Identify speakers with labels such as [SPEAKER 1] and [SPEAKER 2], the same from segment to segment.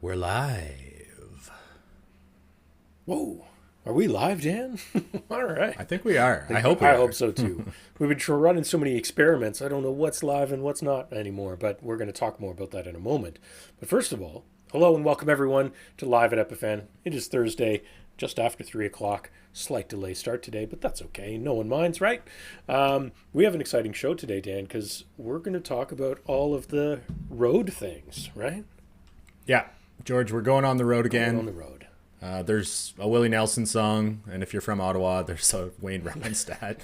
[SPEAKER 1] We're live.
[SPEAKER 2] Whoa. Are we live, Dan? All right.
[SPEAKER 1] I think we are. I hope we
[SPEAKER 2] I
[SPEAKER 1] are.
[SPEAKER 2] hope so too. We've been running so many experiments. I don't know what's live and what's not anymore, but we're going to talk more about that in a moment. But first of all, hello and welcome everyone to Live at Epiphan. It is Thursday, just after 3 o'clock. Slight delay start today, but that's okay. No one minds, right? We have an exciting show today, Dan, because we're going to talk about all of the road things, right?
[SPEAKER 1] Yeah. George, we're going on the road again.
[SPEAKER 2] On the road.
[SPEAKER 1] There's a Willie Nelson song, and if you're from Ottawa, there's a Wayne Ronstadt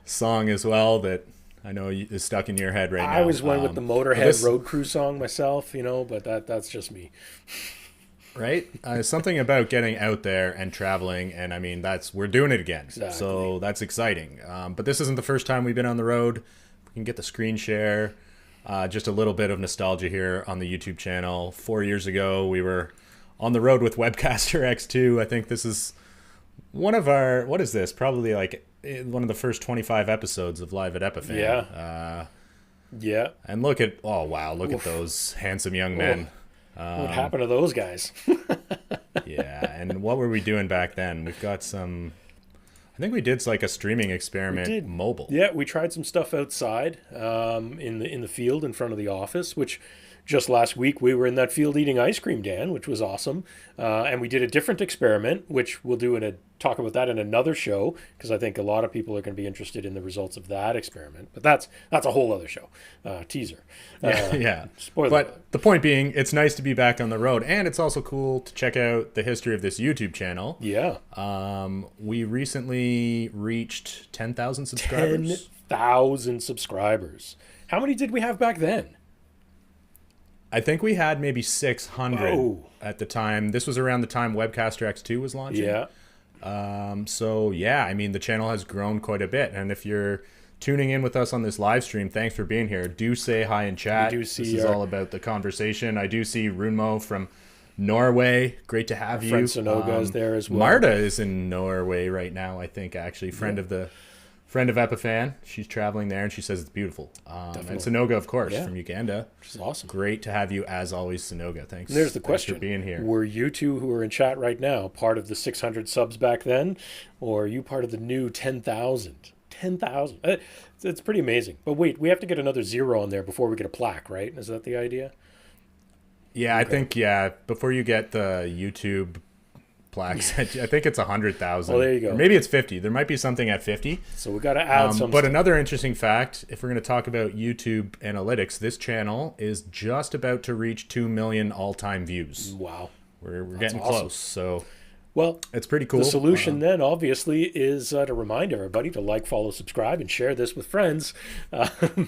[SPEAKER 1] song as well that I know is stuck in your head right now.
[SPEAKER 2] I always went with the Motorhead Road Crew song myself, but that's just me.
[SPEAKER 1] Right? Something about getting out there and traveling, and I mean, we're doing it again.
[SPEAKER 2] Exactly.
[SPEAKER 1] So that's exciting. But this isn't the first time we've been on the road. We can get the screen share. Just a little bit of nostalgia here on the YouTube channel. 4 years ago, we were on the road with Webcaster X2. I think this is one of our, what is this? Probably like one of the first 25 episodes of Live at Epiphan.
[SPEAKER 2] Yeah. Yeah.
[SPEAKER 1] And look at those handsome young men.
[SPEAKER 2] What happened to those guys?
[SPEAKER 1] Yeah. And what were we doing back then? We've got some, I think we did like a streaming experiment mobile.
[SPEAKER 2] Yeah, we tried some stuff outside in the field in front of the office, which just last week we were in that field eating ice cream, Dan, which was awesome. And we did a different experiment, which we'll talk about that in another show, because I think a lot of people are going to be interested in the results of that experiment. But that's a whole other show. Teaser.
[SPEAKER 1] Yeah.
[SPEAKER 2] Spoiler.
[SPEAKER 1] But the point being, it's nice to be back on the road, and it's also cool to check out the history of this YouTube channel.
[SPEAKER 2] Yeah.
[SPEAKER 1] We recently reached 10,000 subscribers.
[SPEAKER 2] 10,000 subscribers. How many did we have back then?
[SPEAKER 1] I think we had maybe 600 at the time. This was around the time Webcaster X2 was launching.
[SPEAKER 2] Yeah.
[SPEAKER 1] So yeah, I mean, the channel has grown quite a bit. And if you're tuning in with us on this live stream, thanks for being here. Do say hi in chat. This is all about the conversation. I do see Runmo from Norway. Great to have you.
[SPEAKER 2] Friend Sonoga is there as well.
[SPEAKER 1] Marta is in Norway right now, I think, actually. Friend of Epiphan. She's traveling there, and she says it's beautiful. And Sonoga, of course, from Uganda.
[SPEAKER 2] Which is awesome.
[SPEAKER 1] Great to have you, as always, Sonoga. Thanks.
[SPEAKER 2] And there's the question.
[SPEAKER 1] For being here.
[SPEAKER 2] Were you two who are in chat right now part of the 600 subs back then, or are you part of the new 10,000? 10,000. It's pretty amazing. But wait, we have to get another zero on there before we get a plaque, right? Is that the idea?
[SPEAKER 1] Yeah, okay. I think, before you get the YouTube plaques, I think it's 100,000.
[SPEAKER 2] Well, there you go.
[SPEAKER 1] Or maybe it's 50. There might be something at 50.
[SPEAKER 2] So we got to add some.
[SPEAKER 1] But another interesting fact, if we're going to talk about YouTube analytics, this channel is just about to reach 2 million all-time views.
[SPEAKER 2] Wow.
[SPEAKER 1] We're getting close. So,
[SPEAKER 2] well,
[SPEAKER 1] it's pretty cool.
[SPEAKER 2] The solution then, obviously, is to remind everybody to like, follow, subscribe, and share this with friends,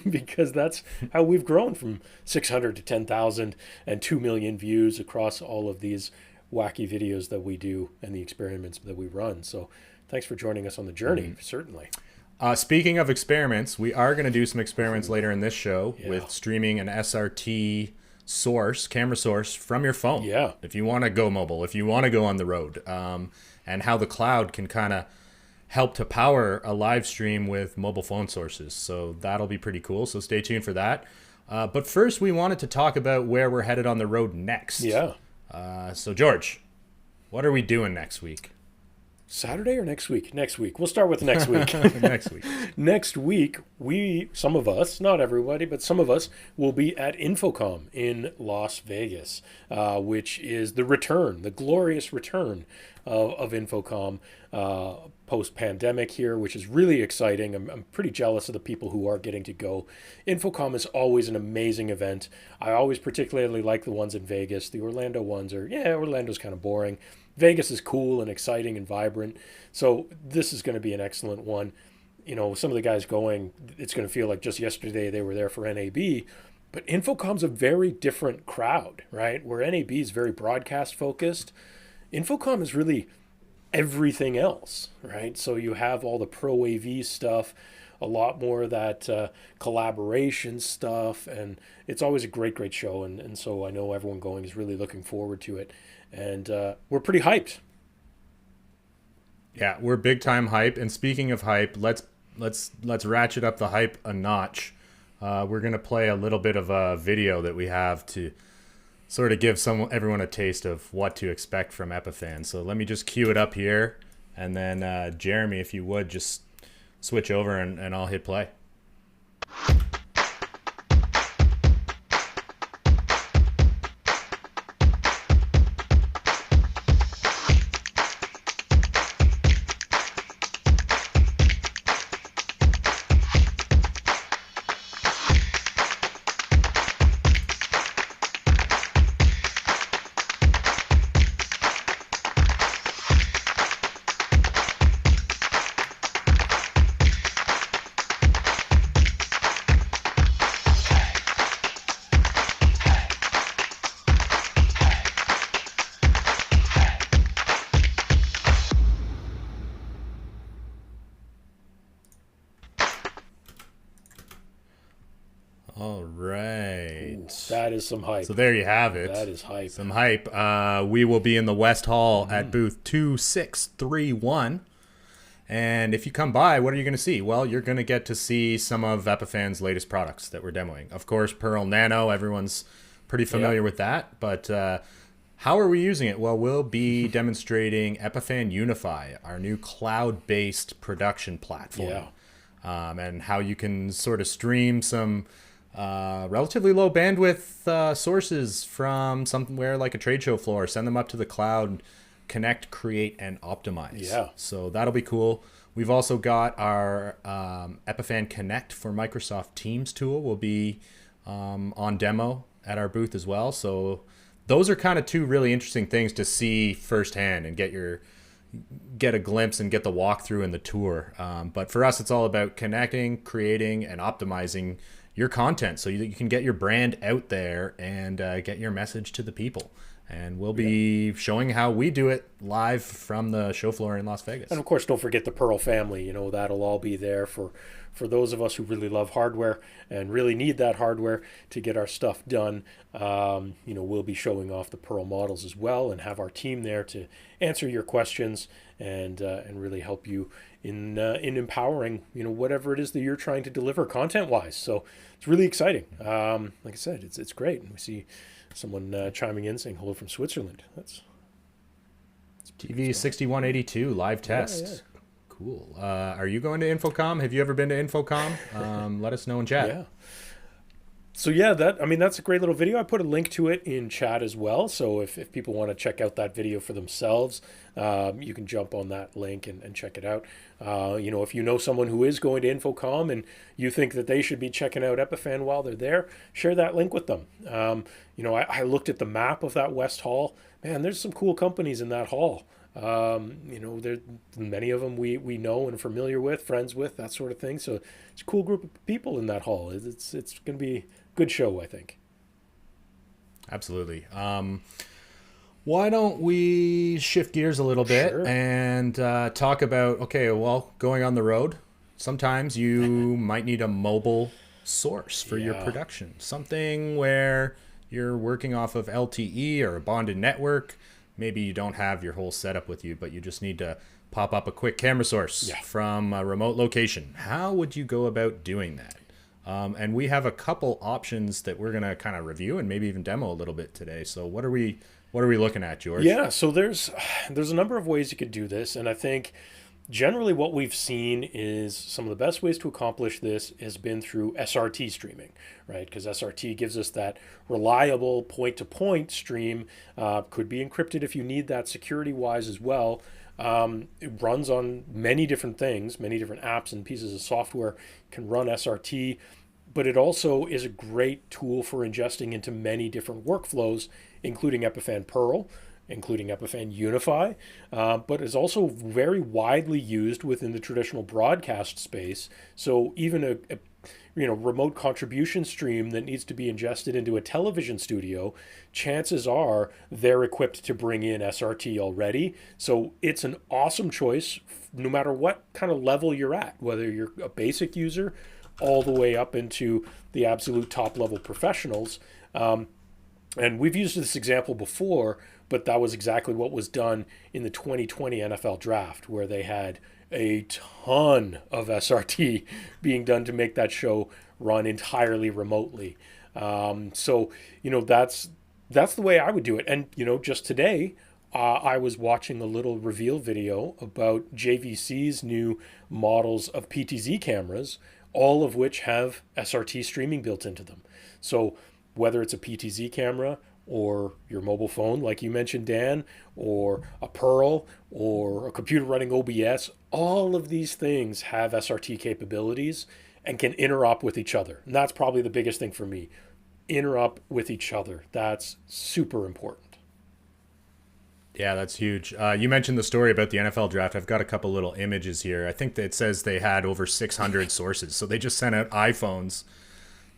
[SPEAKER 2] because that's how we've grown from 600 to 10,000 and 2 million views across all of these wacky videos that we do and the experiments that we run. So thanks for joining us on the journey, certainly.
[SPEAKER 1] Speaking of experiments, we are going to do some experiments later in this show with streaming an SRT camera source from your phone.
[SPEAKER 2] Yeah.
[SPEAKER 1] If you want to go mobile, if you want to go on the road, and how the cloud can kind of help to power a live stream with mobile phone sources. So that'll be pretty cool. So stay tuned for that. But first, we wanted to talk about where we're headed on the road next.
[SPEAKER 2] Yeah.
[SPEAKER 1] So George, what are we doing next week?
[SPEAKER 2] Saturday or next week? Next week. We'll start with next week.
[SPEAKER 1] Next week.
[SPEAKER 2] Next week, some of us, not everybody, but some of us will be at InfoComm in Las Vegas, which is the glorious return of InfoComm post-pandemic here, which is really exciting. I'm pretty jealous of the people who are getting to go. InfoComm is always an amazing event. I always particularly like the ones in Vegas. The Orlando ones Orlando's kind of boring. Vegas is cool and exciting and vibrant. So this is going to be an excellent one. Some of the guys going, it's going to feel like just yesterday they were there for NAB. But InfoComm's a very different crowd, right? Where NAB is very broadcast focused. InfoComm is really everything else, right? So you have all the pro AV stuff, a lot more of that collaboration stuff, and it's always a great, great show. And so I know everyone going is really looking forward to it. And we're pretty hyped.
[SPEAKER 1] Yeah, we're big time hype. And speaking of hype, let's ratchet up the hype a notch. We're gonna play a little bit of a video that we have to sort of give everyone a taste of what to expect from Epiphan. So let me just cue it up here, and then Jeremy, if you would, just switch over and I'll hit play. All right.
[SPEAKER 2] Ooh, that is some hype.
[SPEAKER 1] So there you have it.
[SPEAKER 2] That is hype.
[SPEAKER 1] Some hype. We will be in the West Hall at booth 2631. And if you come by, what are you going to see? Well, you're going to get to see some of Epiphan's latest products that we're demoing. Of course, Pearl Nano, everyone's pretty familiar with that. But how are we using it? Well, we'll be demonstrating Epiphan Unify, our new cloud-based production platform. And how you can sort of stream some relatively low bandwidth sources from somewhere like a trade show floor, send them up to the cloud, connect, create, and optimize.
[SPEAKER 2] Yeah.
[SPEAKER 1] So that'll be cool. We've also got our Epiphan Connect for Microsoft Teams tool will be on demo at our booth as well. So those are kind of two really interesting things to see firsthand and get a glimpse and get the walkthrough and the tour. But for us, it's all about connecting, creating, and optimizing your content so you can get your brand out there and get your message to the people. And we'll be showing how we do it live from the show floor in Las Vegas.
[SPEAKER 2] And of course, don't forget the Pearl family. That'll all be there for those of us who really love hardware and really need that hardware to get our stuff done. We'll be showing off the Pearl models as well and have our team there to answer your questions and really help you in empowering whatever it is that you're trying to deliver content-wise. So it's really exciting. Like I said, it's great. And we see someone chiming in saying hello from Switzerland. That's
[SPEAKER 1] TV 6182 live test.
[SPEAKER 2] Yeah.
[SPEAKER 1] Cool. Are you going to InfoComm? Have you ever been to InfoComm? Let us know in chat.
[SPEAKER 2] Yeah. So yeah, that's a great little video. I put a link to it in chat as well. So if people want to check out that video for themselves, you can jump on that link and check it out. If you know someone who is going to InfoComm and you think that they should be checking out Epiphan while they're there, share that link with them. I looked at the map of that West Hall. Man, there's some cool companies in that hall. There many of them we know and are familiar with, friends with, that sort of thing. So it's a cool group of people in that hall. It's going to be a good show, I think.
[SPEAKER 1] Absolutely. Why don't we shift gears a little bit and talk about, going on the road. Sometimes you might need a mobile source for your production. Something where you're working off of LTE or a bonded network. Maybe you don't have your whole setup with you, but you just need to pop up a quick camera source from a remote location. How would you go about doing that? And we have a couple options that we're going to kind of review and maybe even demo a little bit today. So what are we looking at, George?
[SPEAKER 2] Yeah, so there's a number of ways you could do this, and I think generally what we've seen is some of the best ways to accomplish this has been through SRT streaming, right? Because SRT gives us that reliable point-to-point stream. Could be encrypted if you need that security-wise as well. It runs on many different things, many different apps and pieces of software can run SRT, but it also is a great tool for ingesting into many different workflows, including Epiphan Pearl, including Epiphan Unify, but is also very widely used within the traditional broadcast space. So even a remote contribution stream that needs to be ingested into a television studio, chances are they're equipped to bring in SRT already. So it's an awesome choice no matter what kind of level you're at, whether you're a basic user all the way up into the absolute top level professionals. And we've used this example before, but that was exactly what was done in the 2020 NFL draft, where they had a ton of SRT being done to make that show run entirely remotely. That's that's the way I would do it. And, just today, I was watching a little reveal video about JVC's new models of PTZ cameras, all of which have SRT streaming built into them. So whether it's a PTZ camera or your mobile phone, like you mentioned, Dan, or a Pearl, or a computer running OBS, all of these things have SRT capabilities and can interop with each other. And that's probably the biggest thing for me. Interop with each other. That's super important.
[SPEAKER 1] Yeah, that's huge. You mentioned the story about the NFL draft. I've got a couple little images here. I think that it says they had over 600 sources. So they just sent out iPhones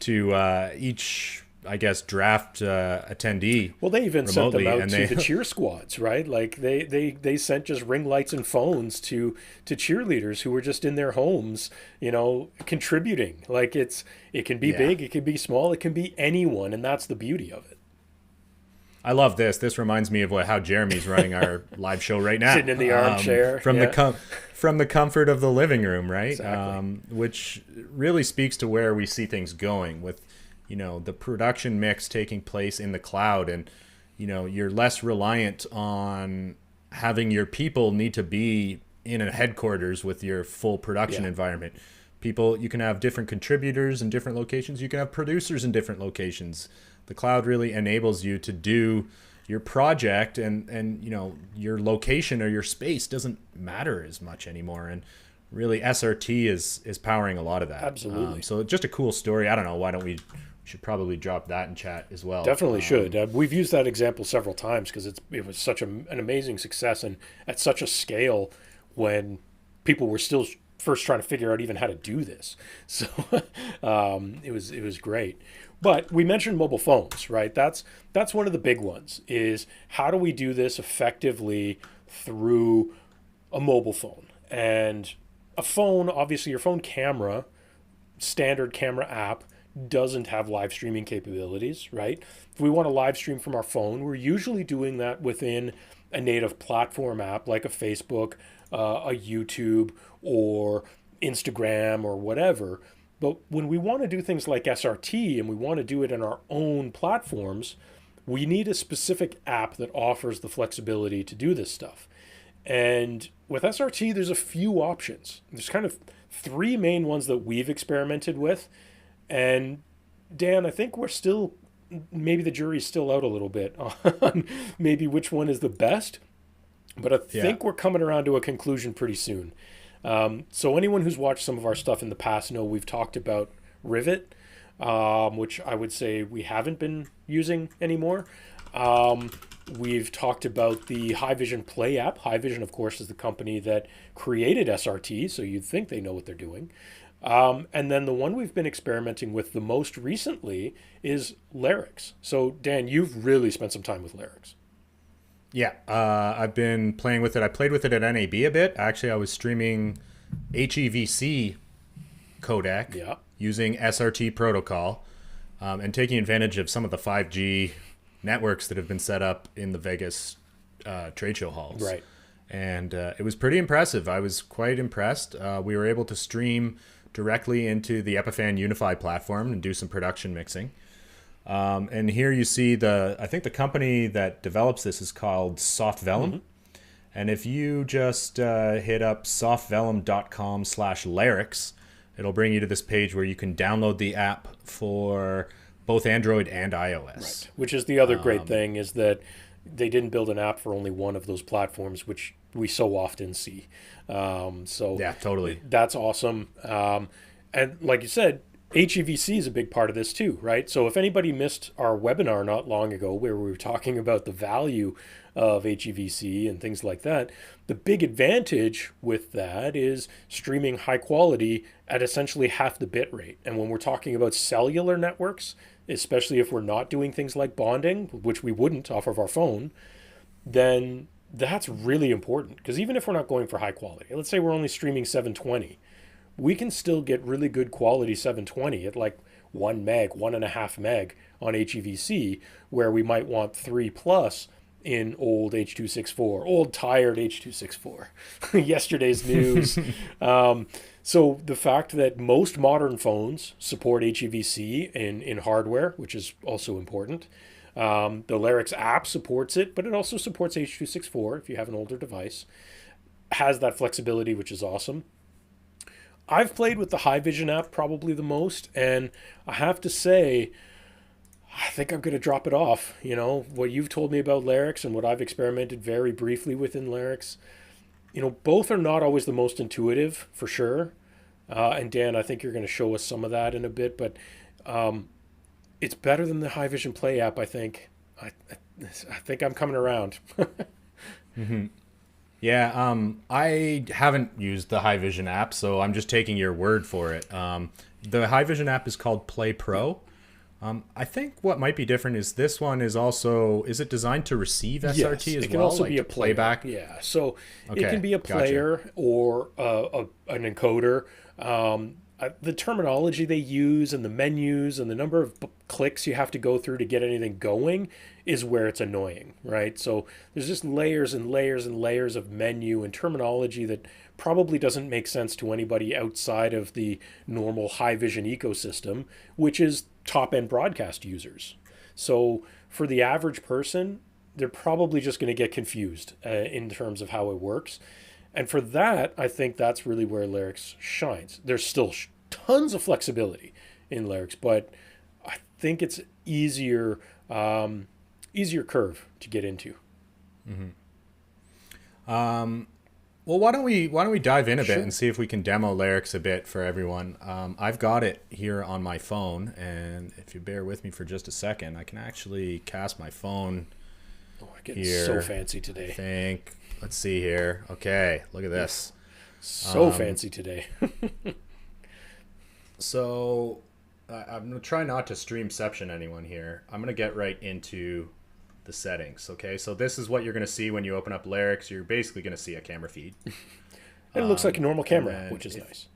[SPEAKER 1] to each, I guess, draft attendee.
[SPEAKER 2] Well, they even sent them out
[SPEAKER 1] to
[SPEAKER 2] the cheer squads, right? Like they sent just ring lights and phones to cheerleaders who were just in their homes, contributing. Like it can be big, it can be small, it can be anyone, and that's the beauty of it.
[SPEAKER 1] I love this. This reminds me of how Jeremy's running our live show right now.
[SPEAKER 2] Sitting in the armchair.
[SPEAKER 1] From the comfort of the living room, right?
[SPEAKER 2] Exactly.
[SPEAKER 1] Which really speaks to where we see things going with, the production mix taking place in the cloud. And, you're less reliant on having your people need to be in a headquarters with your full production environment. You can have different contributors in different locations. You can have producers in different locations. The cloud really enables you to do your project, and your location or your space doesn't matter as much anymore. And really, SRT is powering a lot of that.
[SPEAKER 2] Absolutely.
[SPEAKER 1] So just a cool story. I don't know. Why don't we should probably drop that in chat as well.
[SPEAKER 2] Definitely should. We've used that example several times because it was such an amazing success, and at such a scale when people were still first trying to figure out even how to do this. So it was great. But we mentioned mobile phones, right? That's one of the big ones, is how do we do this effectively through a mobile phone? And a phone, obviously your phone camera, standard camera app, doesn't have live streaming capabilities, right? If we want to live stream from our phone, we're usually doing that within a native platform app like a Facebook, a YouTube, or Instagram, or whatever. But when we want to do things like SRT and we want to do it in our own platforms, we need a specific app that offers the flexibility to do this stuff. And with SRT, there's a few options. There's kind of three main ones that we've experimented with. And Dan, I think maybe the jury's still out a little bit on maybe which one is the best. But I think we're coming around to a conclusion pretty soon. So anyone who's watched some of our stuff in the past know we've talked about Rivet, which I would say we haven't been using anymore. We've talked about the Haivision Play app. Haivision, of course, is the company that created SRT, so you'd think they know what they're doing. And then the one we've been experimenting with the most recently is Larix. So Dan, you've really spent some time with Larix.
[SPEAKER 1] Yeah, I've been playing with it. I played with it at NAB a bit. Actually, I was streaming HEVC codec using SRT protocol and taking advantage of some of the 5G networks that have been set up in the Vegas trade show halls.
[SPEAKER 2] Right.
[SPEAKER 1] And it was pretty impressive. I was quite impressed. We were able to stream directly into the Epiphan Unify platform and do some production mixing. And here you see I think the company that develops this is called Soft Vellum. Mm-hmm. And if you just hit up softvellum.com/Larix, it'll bring you to this page where you can download the app for both Android and iOS.
[SPEAKER 2] Right. Which is the other great thing, is that they didn't build an app for only one of those platforms, which we so often see.
[SPEAKER 1] Yeah, totally.
[SPEAKER 2] That's awesome. And like you said, HEVC is a big part of this too, right? So if anybody missed our webinar not long ago where we were talking about the value of HEVC and things like that, the big advantage with that is streaming high quality at essentially half the bit rate. And when we're talking about cellular networks, especially if we're not doing things like bonding, which we wouldn't off of our phone, then that's really important. Because even if we're not going for high quality, let's say we're only streaming 720, we can still get really good quality 720 at like 1 meg, 1.5 meg on HEVC, where we might want 3+ in old H.264, old tired H.264, yesterday's news. So the fact that most modern phones support HEVC in hardware, which is also important, The Larix app supports it, but it also supports H.264 if you have an older device. Has that flexibility, which is awesome. I've played with the Haivision app probably the most, and I have to say, I think I'm going to drop it off. You know, what you've told me about Larix and what I've experimented very briefly within Larix, you know, both are not always the most intuitive, for sure. And Dan, I think you're going to show us some of that in a bit, but it's better than the Haivision Play app, I think. I think I'm coming around.
[SPEAKER 1] Mm-hmm. Yeah, I haven't used the Haivision app, so I'm just taking your word for it. The Haivision app is called Play Pro. I think what might be different is this one is also, is it designed to receive SRT
[SPEAKER 2] yes,
[SPEAKER 1] as well?
[SPEAKER 2] It can also
[SPEAKER 1] like
[SPEAKER 2] be a
[SPEAKER 1] playback?
[SPEAKER 2] Yeah, so
[SPEAKER 1] Okay,
[SPEAKER 2] it can be a player
[SPEAKER 1] gotcha.
[SPEAKER 2] or an encoder. The terminology they use and the menus and the number of clicks you have to go through to get anything going is where it's annoying, right? So there's just layers and layers and layers of menu and terminology that probably doesn't make sense to anybody outside of the normal Haivision ecosystem, which is top-end broadcast users. So for the average person, they're probably just going to get confused in terms of how it works. And for that, I think that's really where Larix shines. There's still tons of flexibility in Larix, but I think it's easier curve to get into.
[SPEAKER 1] Well, why don't we dive in a bit
[SPEAKER 2] Sure.
[SPEAKER 1] and see if we can demo Larix a bit for everyone. I've got it here on my phone, and if you bear with me for just a second, I can actually cast my phone
[SPEAKER 2] Oh, we're getting
[SPEAKER 1] here.
[SPEAKER 2] so fancy today.
[SPEAKER 1] I think. Let's see here. Okay, look at this.
[SPEAKER 2] So fancy today.
[SPEAKER 1] So I'm going to try not to streamception anyone here. I'm going to get right into the settings. Okay, so this is what you're going to see when you open up Larix. You're basically going to see a camera feed.
[SPEAKER 2] It looks like a normal camera,
[SPEAKER 1] then
[SPEAKER 2] which is nice.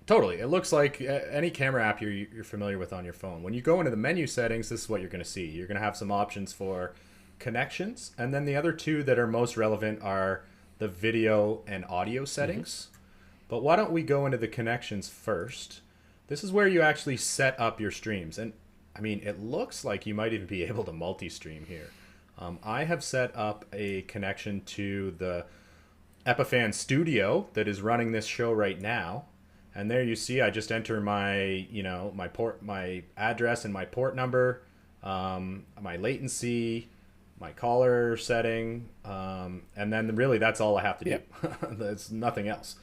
[SPEAKER 1] Totally. It looks like any camera app you're familiar with on your phone. When you go into the menu settings, this is what you're going to see. You're going to have some options for connections, and then the other two that are most relevant are the video and audio settings. But why don't we go into the connections first? This is where you actually set up your streams. And I mean, it looks like you might even be able to multi-stream here. I have set up a connection to the Epiphan studio that is running this show right now. And there you see, I just enter my, my address and my port number, my latency, my caller setting, and then really that's all I have to do. There's nothing else.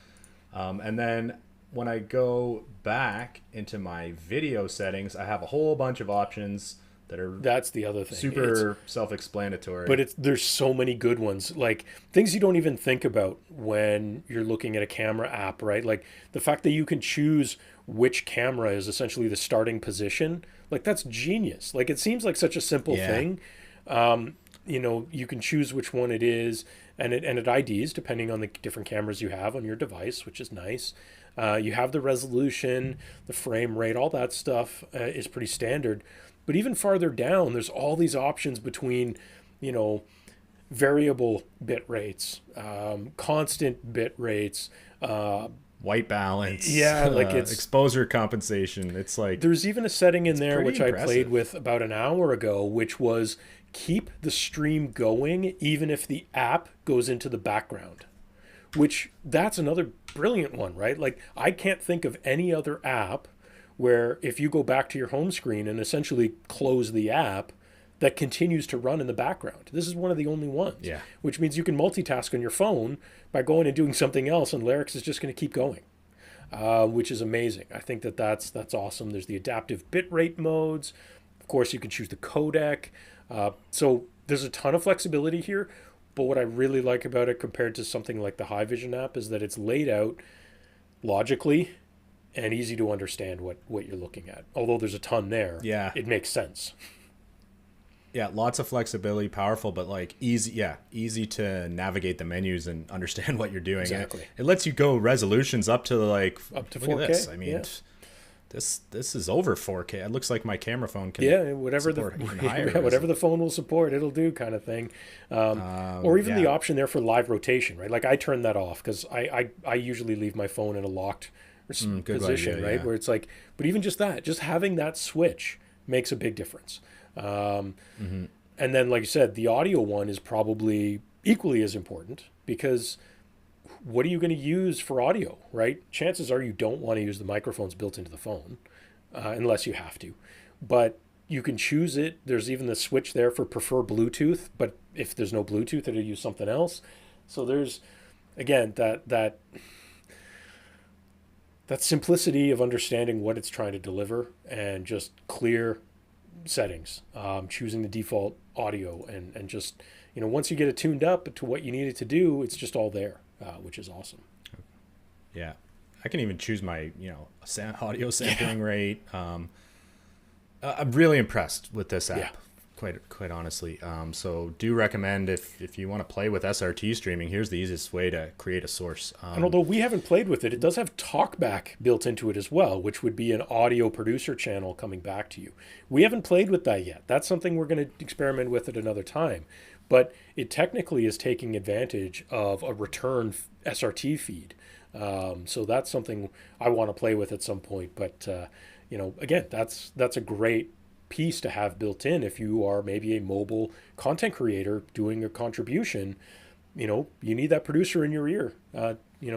[SPEAKER 1] And then when I go back into my video settings, I have a whole bunch of options that are
[SPEAKER 2] That's the other thing.
[SPEAKER 1] super self-explanatory.
[SPEAKER 2] But there's so many good ones, like things you don't even think about when you're looking at a camera app, right? Like the fact that you can choose which camera is essentially the starting position, like that's genius. Like it seems like such a simple thing. You can choose which one it is, and it IDs depending on the different cameras you have on your device, which is nice. You have the resolution, the frame rate, all that stuff is pretty standard. But even farther down, there's all these options between, variable bit rates, constant bit rates,
[SPEAKER 1] white balance,
[SPEAKER 2] like it's
[SPEAKER 1] exposure compensation. It's like
[SPEAKER 2] there's even a setting in there which
[SPEAKER 1] impressive.
[SPEAKER 2] I played with about an hour ago, which was keep the stream going even if the app goes into the background. Which that's another brilliant one, right? Like I can't think of any other app where if you go back to your home screen and essentially close the app, that continues to run in the background. This is one of the only ones.
[SPEAKER 1] Yeah.
[SPEAKER 2] Which means you can multitask on your phone by going and doing something else, and Larix is just going to keep going, which is amazing. I think that's awesome. There's the adaptive bitrate modes. Of course, you can choose the codec. So there's a ton of flexibility here. But what I really like about it compared to something like the Haivision app is that it's laid out logically and easy to understand what you're looking at. Although there's a ton there, it makes sense.
[SPEAKER 1] Yeah, lots of flexibility, powerful, but like easy to navigate the menus and understand what you're doing.
[SPEAKER 2] Exactly.
[SPEAKER 1] It lets you go resolutions up to
[SPEAKER 2] up to
[SPEAKER 1] look
[SPEAKER 2] 4K.
[SPEAKER 1] at this. I mean, this is over 4K. It looks like my camera phone can
[SPEAKER 2] whatever
[SPEAKER 1] support even higher
[SPEAKER 2] whatever the phone will support, it'll do, kind of thing. Or even the option there for live rotation, right? Like I turn that off because I usually leave my phone in a locked position,
[SPEAKER 1] idea,
[SPEAKER 2] right? Where it's like, but even just that, just having that switch makes a big difference. And then, like you said, the audio one is probably equally as important, because what are you going to use for audio, right? Chances are you don't want to use the microphones built into the phone, unless you have to. But you can choose it. There's even the switch there for prefer Bluetooth, but if there's no Bluetooth, it'll use something else. So there's, again, that simplicity of understanding what it's trying to deliver, and just clear settings, choosing the default audio, and just, once you get it tuned up to what you need it to do, it's just all there, which is awesome.
[SPEAKER 1] Yeah. I can even choose my, audio sampling rate. I'm really impressed with this app, quite honestly. So do recommend, if you want to play with SRT streaming, here's the easiest way to create a source.
[SPEAKER 2] And although we haven't played with it, it does have TalkBack built into it as well, which would be an audio producer channel coming back to you. We haven't played with that yet. That's something we're going to experiment with at another time. But it technically is taking advantage of a return SRT feed. So that's something I want to play with at some point. But, again, that's a great piece to have built in if you are maybe a mobile content creator doing a contribution. You need that producer in your ear,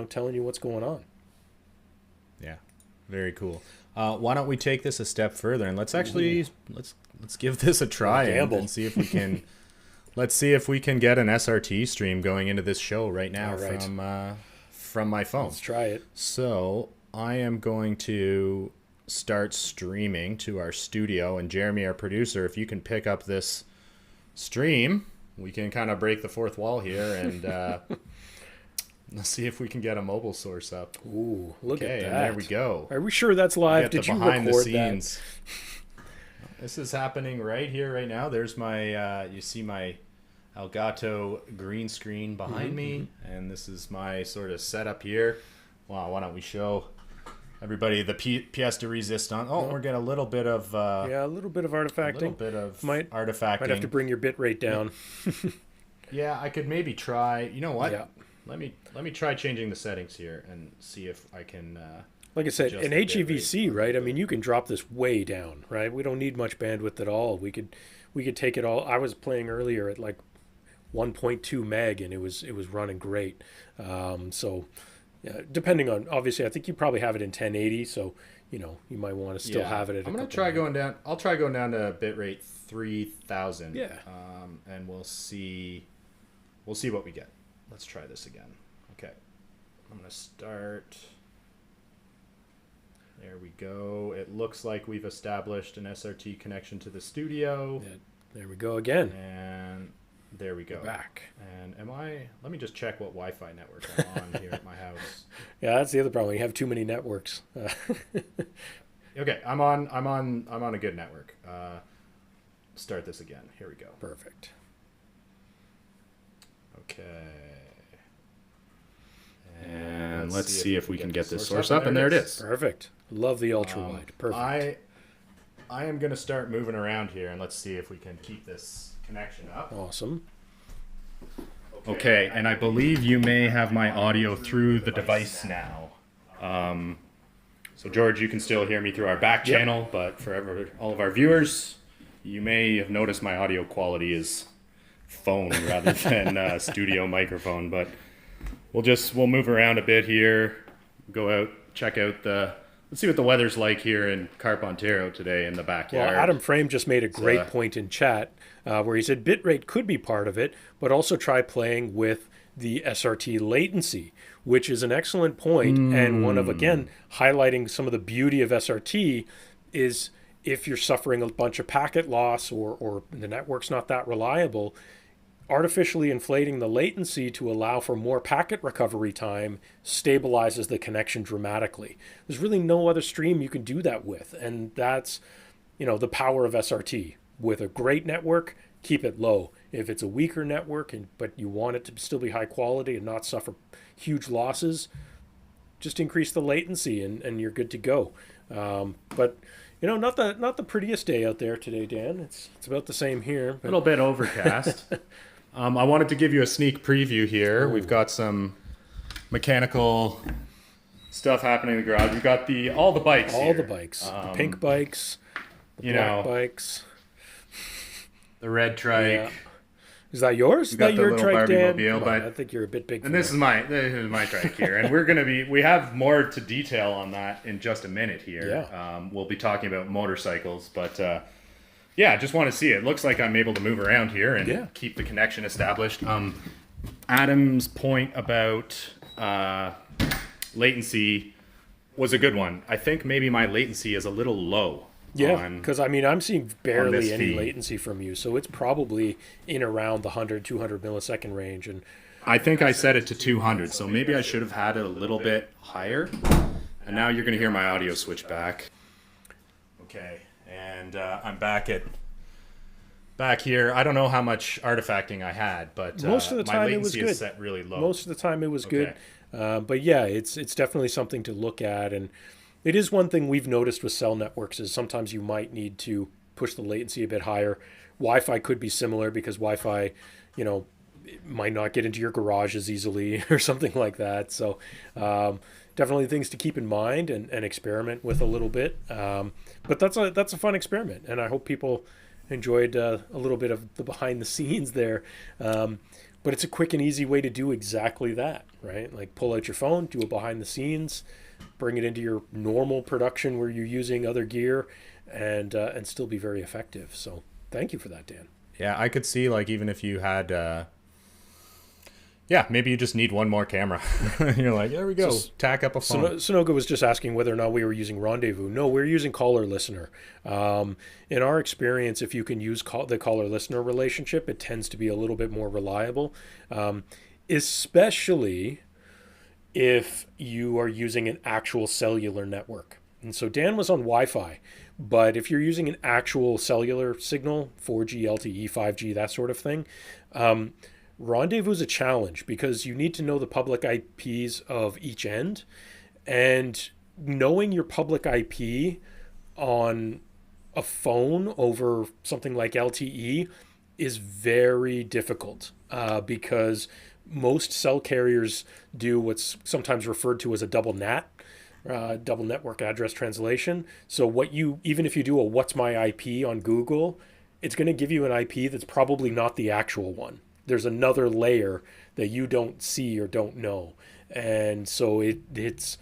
[SPEAKER 2] telling you what's going on.
[SPEAKER 1] Yeah, very cool. Why don't we take this a step further, and let's actually let's give this a try and see if we can. Let's see if we can get an SRT stream going into this show right now from my phone.
[SPEAKER 2] Let's try it.
[SPEAKER 1] So I am going to start streaming to our studio, and Jeremy, our producer, if you can pick up this stream, we can kind of break the fourth wall here, and let's see if we can get a mobile source up.
[SPEAKER 2] Ooh, look at that.
[SPEAKER 1] And there we go.
[SPEAKER 2] Are we sure that's live? Did you
[SPEAKER 1] behind
[SPEAKER 2] record
[SPEAKER 1] the scenes that? This is happening right here, right now. There's my, you see my Elgato green screen behind me, and this is my sort of setup here. Wow, why don't we show everybody the pièce de résistance? Oh, we're getting a little bit of
[SPEAKER 2] a little bit of artifacting.
[SPEAKER 1] A little bit of artifacting.
[SPEAKER 2] Might have to bring your bit rate down.
[SPEAKER 1] Yeah, I could maybe try. You know what?
[SPEAKER 2] Yeah.
[SPEAKER 1] Let me try changing the settings here and see if I can.
[SPEAKER 2] Like I said, an HEVC, right? I mean, you can drop this way down, right? We don't need much bandwidth at all. We could take it all. I was playing earlier at like 1.2 meg, and it was running great. So, yeah, depending on, obviously, I think you probably have it in 1080, so you might want to still have it at.
[SPEAKER 1] I'm gonna try going down. I'll try going down to bitrate 3000.
[SPEAKER 2] Yeah.
[SPEAKER 1] And we'll see what we get. Let's try this again. Okay. I'm gonna start. There we go. It looks like we've established an SRT connection to the studio.
[SPEAKER 2] Yeah, there we go again.
[SPEAKER 1] And there we go.
[SPEAKER 2] We're back.
[SPEAKER 1] And let me just check what Wi-Fi network I'm on here at my house.
[SPEAKER 2] Yeah, that's the other problem. You have too many networks.
[SPEAKER 1] Okay, I'm on a good network. Start this again. Here we go.
[SPEAKER 2] Perfect.
[SPEAKER 1] Okay. And let's see if we can get this source up, and there it is.
[SPEAKER 2] Perfect. Love the ultra wide. Perfect.
[SPEAKER 1] I am going to start moving around here, and let's see if we can keep this connection up.
[SPEAKER 2] Awesome.
[SPEAKER 1] Okay, and I believe you may have my audio through the device now. So George, you can still hear me through our back channel, but for all of our viewers, you may have noticed my audio quality is phone rather than studio microphone, but we'll move around a bit here, go out, check out let's see what the weather's like here in Carp, Ontario today in the backyard.
[SPEAKER 2] Well, Adam Frame just made a great point in chat where he said bitrate could be part of it, but also try playing with the SRT latency, which is an excellent point, and one of, again, highlighting some of the beauty of SRT is if you're suffering a bunch of packet loss or the network's not that reliable, artificially inflating the latency to allow for more packet recovery time stabilizes the connection dramatically. There's really no other stream you can do that with, and that's, the power of SRT. With a great network, keep it low. If it's a weaker network but you want it to still be high quality and not suffer huge losses, just increase the latency and you're good to go. But not the prettiest day out there today, Dan. It's about the same here.
[SPEAKER 1] A little bit overcast. I wanted to give you a sneak preview here. We've got some mechanical stuff happening in the garage. We've got all the bikes.
[SPEAKER 2] All the bikes. The pink bikes, the black bikes.
[SPEAKER 1] The red trike.
[SPEAKER 2] Yeah. Is that yours? Is
[SPEAKER 1] Got
[SPEAKER 2] that
[SPEAKER 1] the
[SPEAKER 2] your
[SPEAKER 1] little
[SPEAKER 2] trike,
[SPEAKER 1] Barbie
[SPEAKER 2] Dan?
[SPEAKER 1] mobile,
[SPEAKER 2] Come on,
[SPEAKER 1] but
[SPEAKER 2] I think you're a bit big for
[SPEAKER 1] and
[SPEAKER 2] that.
[SPEAKER 1] this is my trike here, and we have more to detail on that in just a minute here.
[SPEAKER 2] Yeah.
[SPEAKER 1] We'll be talking about motorcycles, but yeah, just want to see it. It looks like I'm able to move around here and keep the connection established. Adam's point about latency was a good one. I think maybe my latency is a little low.
[SPEAKER 2] Yeah, because I mean, I'm seeing barely any
[SPEAKER 1] feed.
[SPEAKER 2] latency from you, so it's probably in around the 100, 200 millisecond range. And
[SPEAKER 1] I think I set it to 200, so maybe I should have had it a little bit higher. And now you're going to hear my audio switch back. Okay, and I'm back here. I don't know how much artifacting I had, but
[SPEAKER 2] most of the time
[SPEAKER 1] my
[SPEAKER 2] it was
[SPEAKER 1] latency
[SPEAKER 2] good.
[SPEAKER 1] is set really low.
[SPEAKER 2] Most of the time it was good. But yeah, it's definitely something to look at. And it is one thing we've noticed with cell networks is sometimes you might need to push the latency a bit higher. Wi-Fi could be similar because Wi-Fi, you know, it might not get into your garage as easily or something like that. So definitely things to keep in mind and experiment with a little bit. But that's a fun experiment, and I hope people enjoyed a little bit of the behind the scenes there. But it's a quick and easy way to do exactly that, right? Like pull out your phone, do a behind the scenes, bring it into your normal production where you're using other gear, and still be very effective. So thank you for that, Dan.
[SPEAKER 1] Yeah, I could see, like, even if you had maybe you just need one more camera. You're like, there we go, tack up a phone.
[SPEAKER 2] Sonoga was just asking whether or not we were using Rendezvous. No, we're using caller listener. In our experience, if you can use the caller listener relationship, it tends to be a little bit more reliable, especially if you are using an actual cellular network. And so Dan was on Wi-Fi, but if you're using an actual cellular signal, 4G, LTE, 5G, that sort of thing, Rendezvous is a challenge because you need to know the public IPs of each end, and knowing your public IP on a phone over something like LTE is very difficult because most cell carriers do what's sometimes referred to as a double NAT, double network address translation. So even if you do a what's my IP on Google, it's going to give you an IP that's probably not the actual one. There's another layer that you don't see or don't know. And so it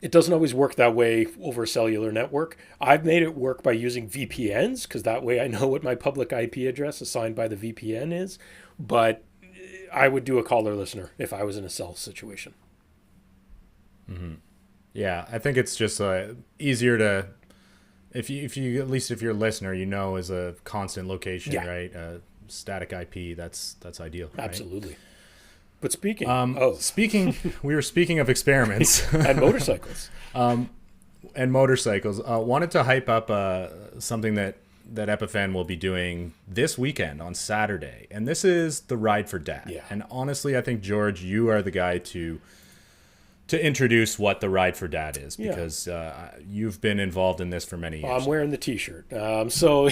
[SPEAKER 2] doesn't always work that way over a cellular network. I've made it work by using VPNs because that way I know what my public IP address assigned by the VPN is. But I would do a caller listener if I was in a cell situation.
[SPEAKER 1] Mm-hmm. Yeah, I think it's just easier to, if you at least if you're a listener, you know, is a constant location, right? Static IP, that's ideal. Right?
[SPEAKER 2] Absolutely. But speaking,
[SPEAKER 1] we were speaking of experiments
[SPEAKER 2] and motorcycles.
[SPEAKER 1] Wanted to hype up something that Epiphan will be doing this weekend on Saturday, and this is the Ride for Dad.
[SPEAKER 2] Yeah.
[SPEAKER 1] And honestly, I think George, you are the guy to introduce what the Ride for Dad is, because you've been involved in this for many years.
[SPEAKER 2] I'm wearing the T-shirt, so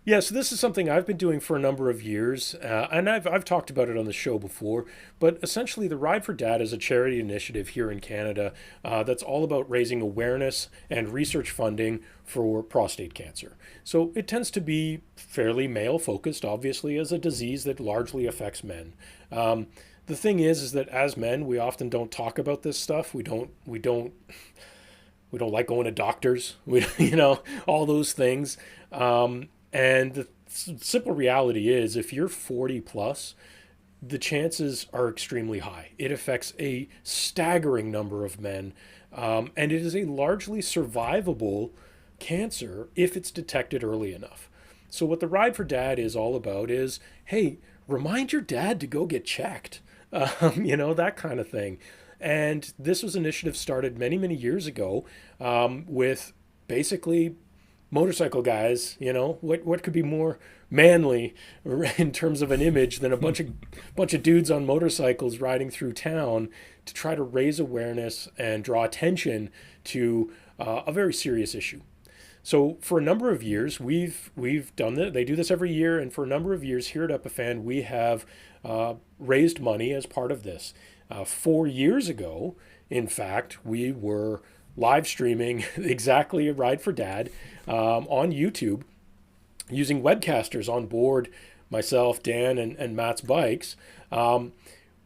[SPEAKER 2] this is something I've been doing for a number of years, and I've talked about it on the show before, but essentially the Ride for Dad is a charity initiative here in Canada that's all about raising awareness and research funding for prostate cancer. So it tends to be fairly male-focused, obviously, as a disease that largely affects men. The thing is that as men, we often don't talk about this stuff. We don't like going to doctors, all those things. And the simple reality is if you're 40 plus, the chances are extremely high. It affects a staggering number of men. And it is a largely survivable cancer if it's detected early enough. So what the Ride for Dad is all about is, hey, remind your dad to go get checked, that kind of thing. And this was an initiative started many, many years ago with basically motorcycle guys. What could be more manly in terms of an image than a bunch of dudes on motorcycles riding through town to try to raise awareness and draw attention to a very serious issue. So for a number of years, we've done that. They do this every year, and for a number of years here at Epiphan, we have raised money as part of this. 4 years ago, in fact, we were live streaming exactly a ride for dad on YouTube using webcasters on board myself, Dan, and Matt's bikes,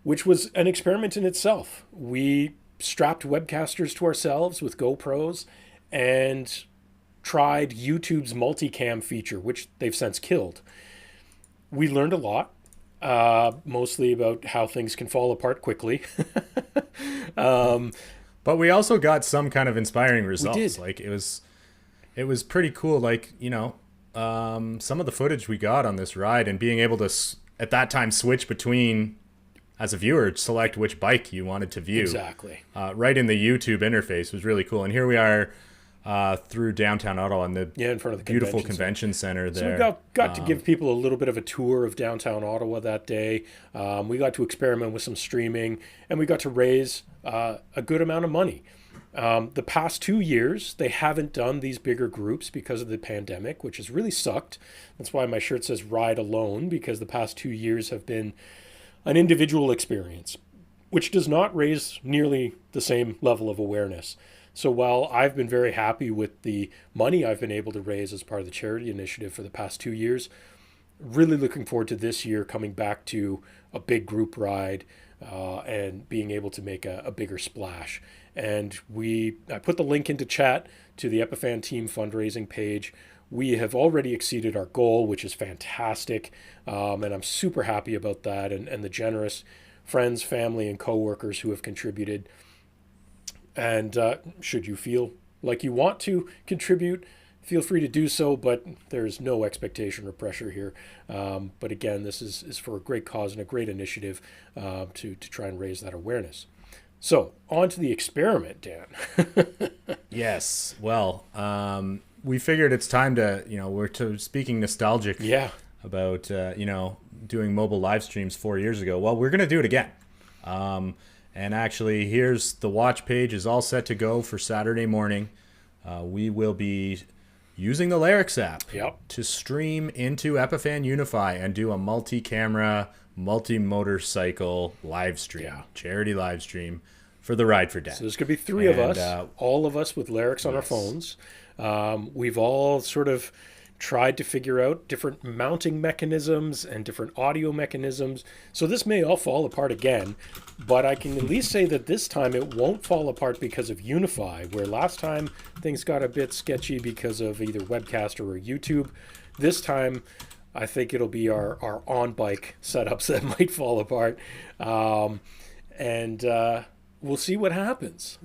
[SPEAKER 2] which was an experiment in itself. We strapped webcasters to ourselves with GoPros and tried YouTube's multicam feature, which they've since killed. We learned a lot, mostly about how things can fall apart quickly.
[SPEAKER 1] But we also got some kind of inspiring results.
[SPEAKER 2] We did.
[SPEAKER 1] Like it was pretty cool. Like, some of the footage we got on this ride and being able to at that time switch between, as a viewer, select which bike you wanted to view.
[SPEAKER 2] Exactly.
[SPEAKER 1] Right in the YouTube interface was really cool. And here we are through downtown Ottawa in the
[SPEAKER 2] in front of the
[SPEAKER 1] beautiful convention center there.
[SPEAKER 2] So we got to give people a little bit of a tour of downtown Ottawa that day. We got to experiment with some streaming, and we got to raise a good amount of money. The past 2 years, they haven't done these bigger groups because of the pandemic, which has really sucked. That's why my shirt says Ride Alone, because the past 2 years have been an individual experience, which does not raise nearly the same level of awareness. So while I've been very happy with the money I've been able to raise as part of the charity initiative for the past 2 years, really looking forward to this year coming back to a big group ride and being able to make a bigger splash. And I put the link into chat to the Epiphan team fundraising page. We have already exceeded our goal, which is fantastic. And I'm super happy about that, and the generous friends, family, and coworkers who have contributed. And should you feel like you want to contribute, feel free to do so, but there's no expectation or pressure here. But again, this is for a great cause and a great initiative to try and raise that awareness. So on to the experiment, Dan.
[SPEAKER 1] Yes. Well, we figured it's time to, we're speaking nostalgic about, doing mobile live streams 4 years ago. Well, we're going to do it again. And actually, here's the watch page is all set to go for Saturday morning. We will be using the Larix app to stream into Epiphan Unify and do a multi-camera, multi-motorcycle live stream, charity live stream for the Ride for Dad.
[SPEAKER 2] So there's going to be three of us, all of us with Larix on our phones. We've all sort of tried to figure out different mounting mechanisms and different audio mechanisms. So this may all fall apart again, but I can at least say that this time it won't fall apart because of Unify, where last time things got a bit sketchy because of either Webcaster or YouTube. This time I think it'll be our on-bike setups that might fall apart. And we'll see what happens.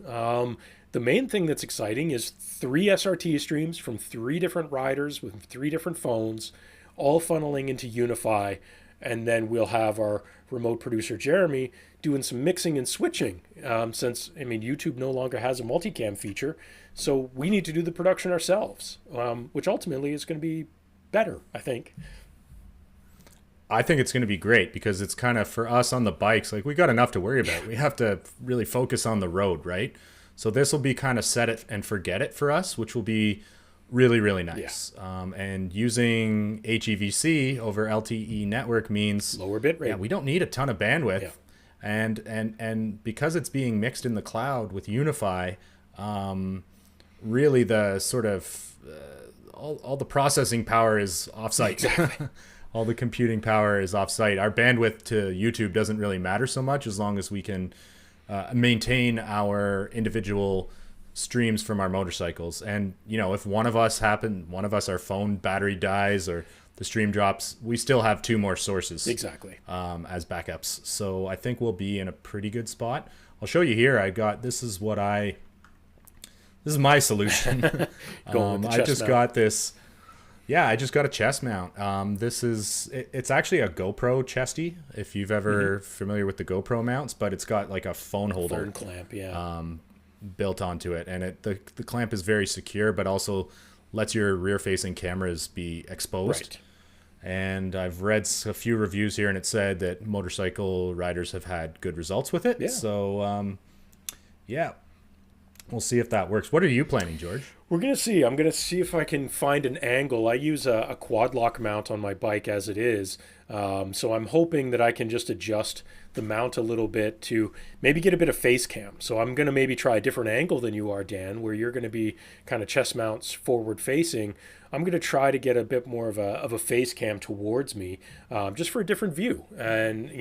[SPEAKER 2] The main thing that's exciting is 3 SRT streams from 3 different riders with 3 different phones, all funneling into Unify, and then we'll have our remote producer Jeremy doing some mixing and switching, since YouTube no longer has a multicam feature, so we need to do the production ourselves, which ultimately is going to be better, I think.
[SPEAKER 1] I think it's going to be great because it's kind of, for us on the bikes, like we got enough to worry about. We have to really focus on the road, right? So this will be kind of set it and forget it for us, which will be really, really nice. Yeah. And using HEVC over LTE network means
[SPEAKER 2] lower bit rate.
[SPEAKER 1] Yeah, we don't need a ton of bandwidth. Yeah. And because it's being mixed in the cloud with Unify, really the sort of all the processing power is offsite.
[SPEAKER 2] Exactly.
[SPEAKER 1] All the computing power is offsite. Our bandwidth to YouTube doesn't really matter so much as long as we can maintain our individual streams from our motorcycles. And if one of us our phone battery dies or the stream drops, we still have 2 more sources as backups. So I think we'll be in a pretty good spot. I'll show you here. This is my solution. I just got this. Yeah, I just got a chest mount. It's actually a GoPro chesty, if you've ever familiar with the GoPro mounts, but it's got like a phone holder.
[SPEAKER 2] Phone clamp,
[SPEAKER 1] built onto it. And the clamp is very secure, but also lets your rear-facing cameras be exposed. Right. And I've read a few reviews here, and it said that motorcycle riders have had good results with it. Yeah. So, we'll see if that works. What are you planning, George?
[SPEAKER 2] We're going to see. I'm going to see if I can find an angle. I use a quad lock mount on my bike as it is. So I'm hoping that I can just adjust the mount a little bit to maybe get a bit of face cam. So I'm going to maybe try a different angle than you are, Dan, where you're going to be kind of chest mounts forward facing. I'm going to try to get a bit more of a face cam towards me, just for a different view. And,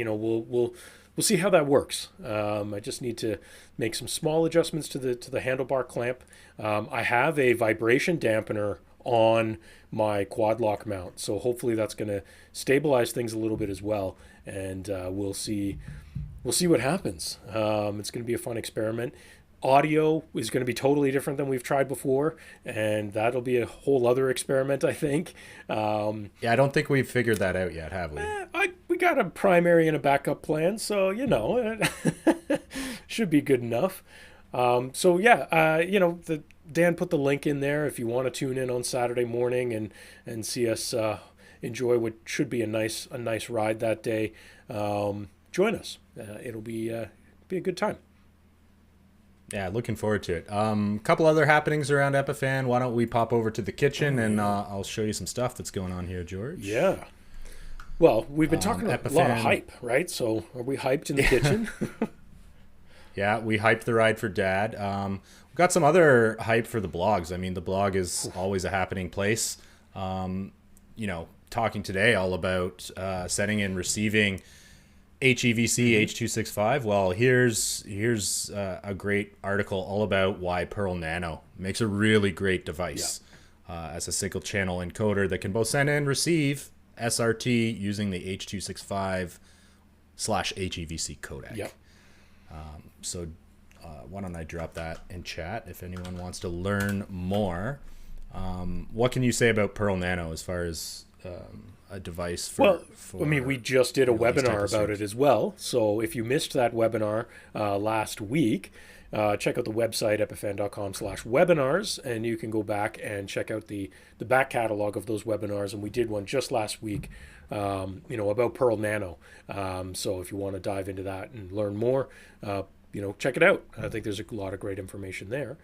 [SPEAKER 2] we'll see how that works. I just need to make some small adjustments to the handlebar clamp. I have a vibration dampener on my quad lock mount, so hopefully that's going to stabilize things a little bit as well. And we'll see what happens. It's going to be a fun experiment. Audio is going to be totally different than we've tried before, and that'll be a whole other experiment, I think.
[SPEAKER 1] Yeah, I don't think we've figured that out yet, have we?
[SPEAKER 2] We got a primary and a backup plan, so should be good enough. Dan put the link in there if you want to tune in on Saturday morning and see us enjoy what should be a nice ride that day. Join us. It'll be a good time.
[SPEAKER 1] Yeah, looking forward to it. Couple other happenings around Epiphan. Why don't we pop over to the kitchen and I'll show you some stuff that's going on here, George.
[SPEAKER 2] Yeah. Well, we've been talking a lot of hype, right? So are we hyped in the kitchen?
[SPEAKER 1] Yeah, we hyped the ride for Dad. We've got some other hype for the blogs. I mean, the blog is always a happening place. Talking today all about sending and receiving HEVC H265. Well, here's a great article all about why Pearl Nano makes a really great device as a single channel encoder that can both send and receive SRT using the H265/HEVC codec.
[SPEAKER 2] Yep.
[SPEAKER 1] So why don't I drop that in chat if anyone wants to learn more. What can you say about Pearl Nano as far as a device for
[SPEAKER 2] we just did a webinar about it as well. So if you missed that webinar last week, check out the website, epiphan.com/webinars, and you can go back and check out the back catalog of those webinars. And we did one just last week, about Pearl Nano. So if you want to dive into that and learn more, check it out. I think there's a lot of great information there.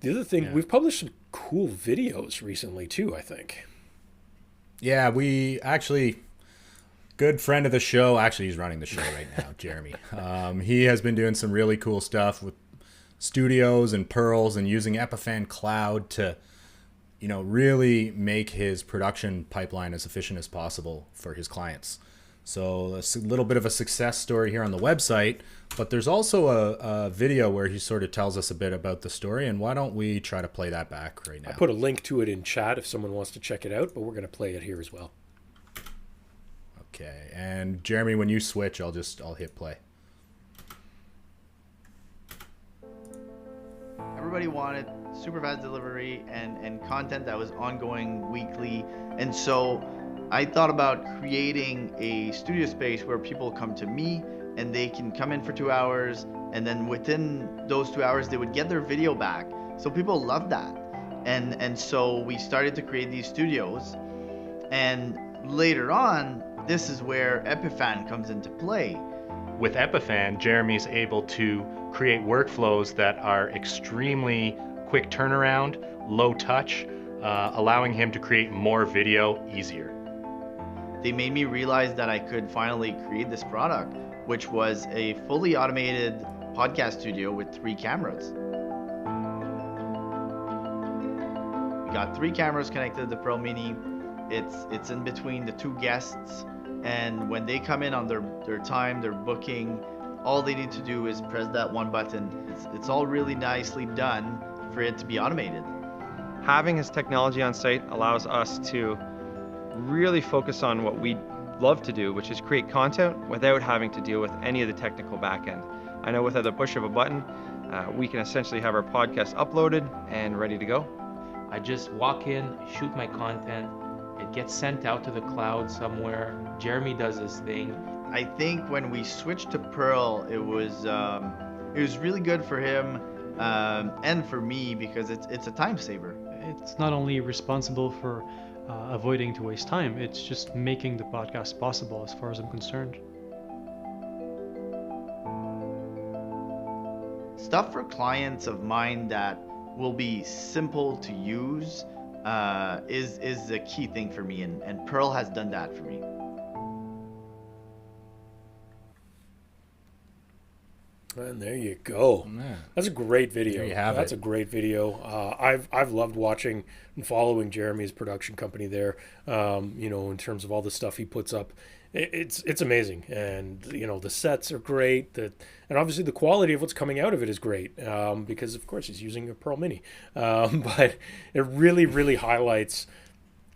[SPEAKER 2] The other thing, we've published some cool videos recently too, I think.
[SPEAKER 1] Yeah, we actually, good friend of the show, actually he's running the show right now, Jeremy. He has been doing some really cool stuff with studios and Pearls and using Epiphan Cloud to, really make his production pipeline as efficient as possible for his clients. So a little bit of a success story here on the website, but there's also a video where he sort of tells us a bit about the story, and why don't we try to play that back right now?
[SPEAKER 2] I put a link to it in chat if someone wants to check it out, but we're going to play it here as well.
[SPEAKER 1] Okay, and Jeremy, when you switch, I'll hit play.
[SPEAKER 3] Everybody wanted super fast delivery and content that was ongoing weekly, and so I thought about creating a studio space where people come to me and they can come in for 2 hours, and then within those 2 hours they would get their video back. So people love that, and so we started to create these studios, and later on this is where Epiphan comes into play.
[SPEAKER 4] With Epiphan, Jeremy's able to create workflows that are extremely quick turnaround, low touch, allowing him to create more video easier.
[SPEAKER 3] They made me realize that I could finally create this product, which was a fully automated podcast studio with 3 cameras. We got 3 cameras connected to the Pro Mini. It's in between the 2 guests, and when they come in on their time, their booking, all they need to do is press that one button. It's all really nicely done for it to be automated.
[SPEAKER 5] Having his technology on site allows us to really focus on what we love to do, which is create content without having to deal with any of the technical back end. I know with the push of a button, we can essentially have our podcast uploaded and ready to go.
[SPEAKER 6] I just walk in, shoot my content, it gets sent out to the cloud somewhere. Jeremy does his thing.
[SPEAKER 3] I think when we switched to Pearl, it was really good for him and for me because it's a time saver.
[SPEAKER 7] It's not only responsible for avoiding to waste time, it's just making the podcast possible as far as I'm concerned.
[SPEAKER 3] stuff for clients of mine that will be simple to use is a key thing for me, and Pearl has done that for me.
[SPEAKER 2] And there you go.
[SPEAKER 1] Man.
[SPEAKER 2] That's a great video.
[SPEAKER 1] There you have
[SPEAKER 2] That's
[SPEAKER 1] it.
[SPEAKER 2] a great video. I've loved watching and following Jeremy's production company there. In terms of all the stuff he puts up, it's amazing. And the sets are great. And obviously the quality of what's coming out of it is great. Because of course he's using a Pearl Mini. But it really, really highlights.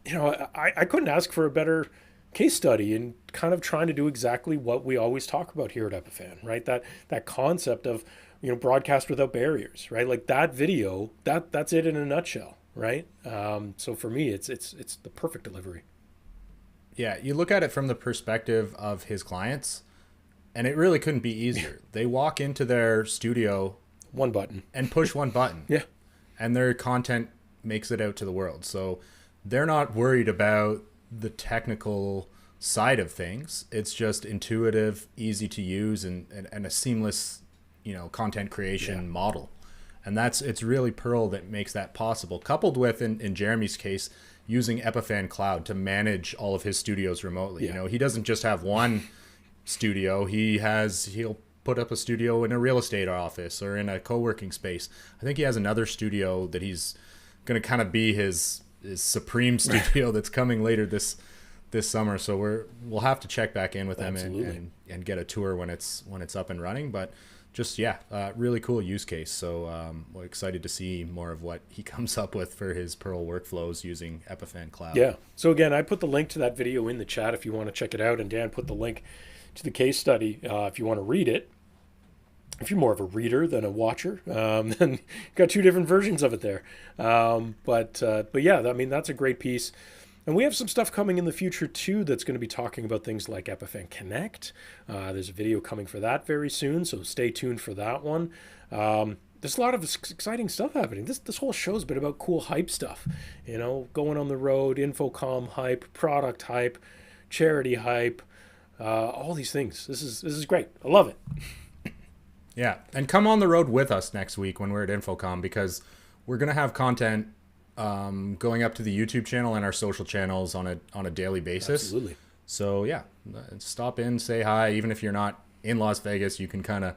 [SPEAKER 2] I couldn't ask for a better case study and kind of trying to do exactly what we always talk about here at Epiphan, right? That concept of, broadcast without barriers, right? Like that video, that's it in a nutshell, right? So for me, it's the perfect delivery.
[SPEAKER 1] Yeah, you look at it from the perspective of his clients, and it really couldn't be easier. They walk into their studio,
[SPEAKER 2] One button.
[SPEAKER 1] and push one button.
[SPEAKER 2] Yeah.
[SPEAKER 1] And their content makes it out to the world. So they're not worried about the technical side of things. It's just intuitive, easy to use, and a seamless, content creation model. And it's really Pearl that makes that possible, coupled with, in Jeremy's case, using Epiphan Cloud to manage all of his studios remotely.
[SPEAKER 2] Yeah.
[SPEAKER 1] He doesn't just have one studio. He'll put up a studio in a real estate office or in a co-working space. I think he has another studio that he's going to kind of be his supreme studio that's coming later this summer. So we'll have to check back in with him and get a tour when it's up and running. But just really cool use case. So we're excited to see more of what he comes up with for his Pearl workflows using Epiphan Cloud.
[SPEAKER 2] Yeah. So again, I put the link to that video in the chat if you want to check it out, and Dan put the link to the case study if you want to read it. If you're more of a reader than a watcher, then you've got two different versions of it there. But yeah, I mean, that's a great piece. And we have some stuff coming in the future too that's going to be talking about things like Epiphan Connect. There's a video coming for that very soon, so stay tuned for that one. There's a lot of exciting stuff happening. This whole show's been about cool hype stuff. Going on the road, InfoComm hype, product hype, charity hype, all these things. This is great. I love it.
[SPEAKER 1] Yeah, and come on the road with us next week when we're at InfoComm, because we're going to have content going up to the YouTube channel and our social channels on a daily basis.
[SPEAKER 2] Absolutely.
[SPEAKER 1] So yeah, stop in, say hi. Even if you're not in Las Vegas, you can kind of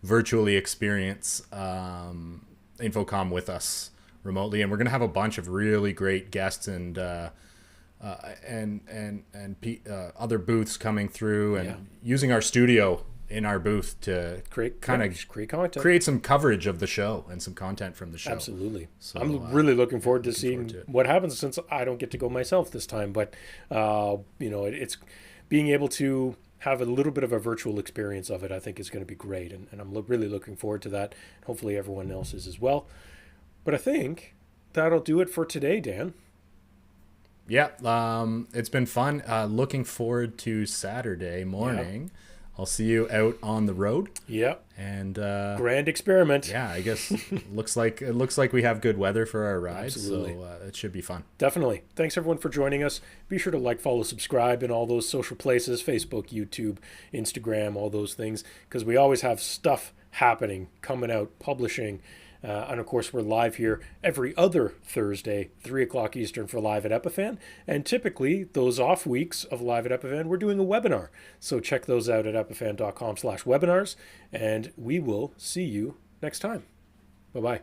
[SPEAKER 1] virtually experience InfoComm with us remotely, and we're going to have a bunch of really great guests and other booths coming through, and using our studio in our booth to
[SPEAKER 2] create content,
[SPEAKER 1] create some coverage of the show and some content from the show.
[SPEAKER 2] Absolutely.
[SPEAKER 1] So
[SPEAKER 2] I'm really looking forward to seeing what happens, since I don't get to go myself this time. But it's being able to have a little bit of a virtual experience of it, I think, is going to be great, and I'm really looking forward to that. Hopefully everyone else is as well. But I think that'll do it for today, Dan.
[SPEAKER 1] Yeah, it's been fun. Looking forward to Saturday morning. Yeah. I'll see you out on the road.
[SPEAKER 2] Yeah.
[SPEAKER 1] And
[SPEAKER 2] grand experiment.
[SPEAKER 1] Yeah, I guess it looks like we have good weather for our ride.
[SPEAKER 2] Absolutely.
[SPEAKER 1] So it should be fun.
[SPEAKER 2] Definitely. Thanks everyone for joining us. Be sure to like, follow, subscribe in all those social places, Facebook, YouTube, Instagram, all those things, because we always have stuff happening, coming out, publishing. And of course, we're live here every other Thursday, 3 o'clock Eastern for Live at Epiphan. And typically, those off weeks of Live at Epiphan, we're doing a webinar. So check those out at epiphan.com/webinars. And we will see you next time. Bye-bye.